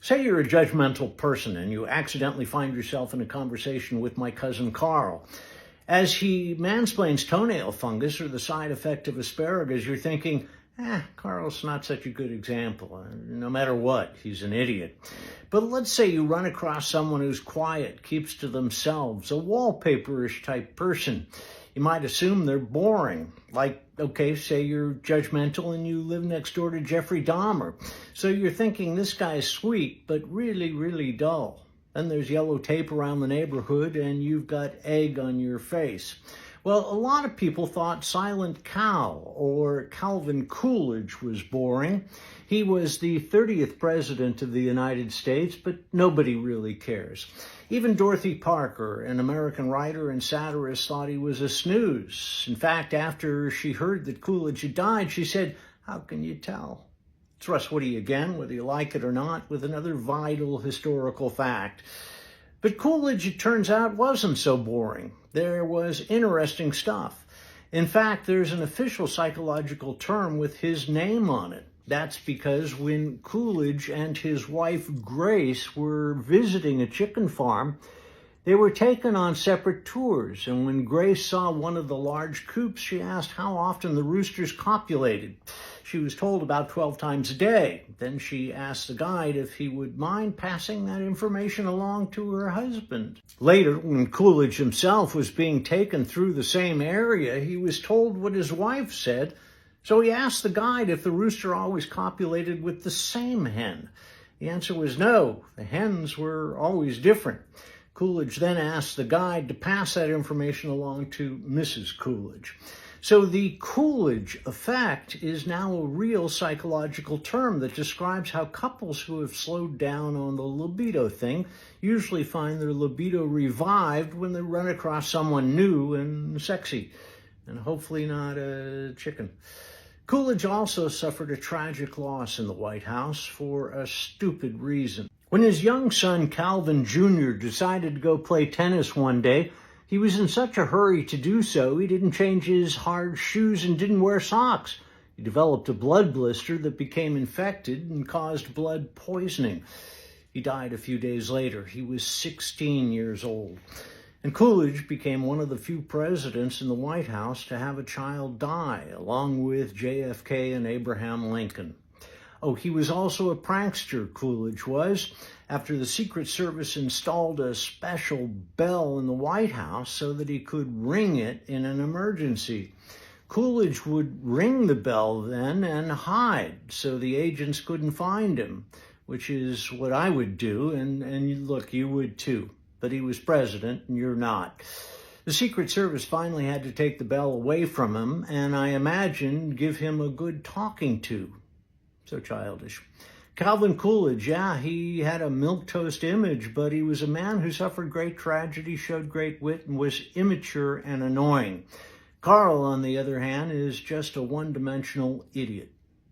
Say you're a judgmental person and you accidentally find yourself in a conversation with my cousin Carl. As he mansplains toenail fungus or the side effect of asparagus, you're thinking, Carl's not such a good example. No matter what, he's an idiot. But let's say you run across someone who's quiet, keeps to themselves, a wallpaperish type person. You might assume they're boring. Like, okay, say you're judgmental and you live next door to Jeffrey Dahmer. So you're thinking this guy's sweet, but really, really dull. Then there's yellow tape around the neighborhood and you've got egg on your face. Well, a lot of people thought Silent Cal or Calvin Coolidge was boring. He was the 30th president of the United States, but nobody really cares. Even Dorothy Parker, an American writer and satirist, thought he was a snooze. In fact, after she heard that Coolidge had died, she said, "How can you tell?" It's Russ Woody again, whether you like it or not, with another vital historical fact. But Coolidge, it turns out, wasn't so boring. There was interesting stuff. In fact, there's an official psychological term with his name on it. That's because when Coolidge and his wife Grace were visiting a chicken farm, they were taken on separate tours, and when Grace saw one of the large coops, she asked how often the roosters copulated. She was told about 12 times a day. Then she asked the guide if he would mind passing that information along to her husband. Later, when Coolidge himself was being taken through the same area, he was told what his wife said, so he asked the guide if the rooster always copulated with the same hen. The answer was no, the hens were always different. Coolidge then asked the guide to pass that information along to Mrs. Coolidge. So the Coolidge effect is now a real psychological term that describes how couples who have slowed down on the libido thing usually find their libido revived when they run across someone new and sexy, and hopefully not a chicken. Coolidge also suffered a tragic loss in the White House for a stupid reason. When his young son, Calvin Jr., decided to go play tennis one day, he was in such a hurry to do so, he didn't change his hard shoes and didn't wear socks. He developed a blood blister that became infected and caused blood poisoning. He died a few days later. He was 16 years old. And Coolidge became one of the few presidents in the White House to have a child die, along with JFK and Abraham Lincoln. Oh, he was also a prankster, Coolidge was, after the Secret Service installed a special bell in the White House so that he could ring it in an emergency. Coolidge would ring the bell then and hide so the agents couldn't find him, which is what I would do, and look, you would too. But he was president and you're not. The Secret Service finally had to take the bell away from him and I imagine give him a good talking to. So childish. Calvin Coolidge, he had a milquetoast image, but he was a man who suffered great tragedy, showed great wit, and was immature and annoying. Carl, on the other hand, is just a one-dimensional idiot.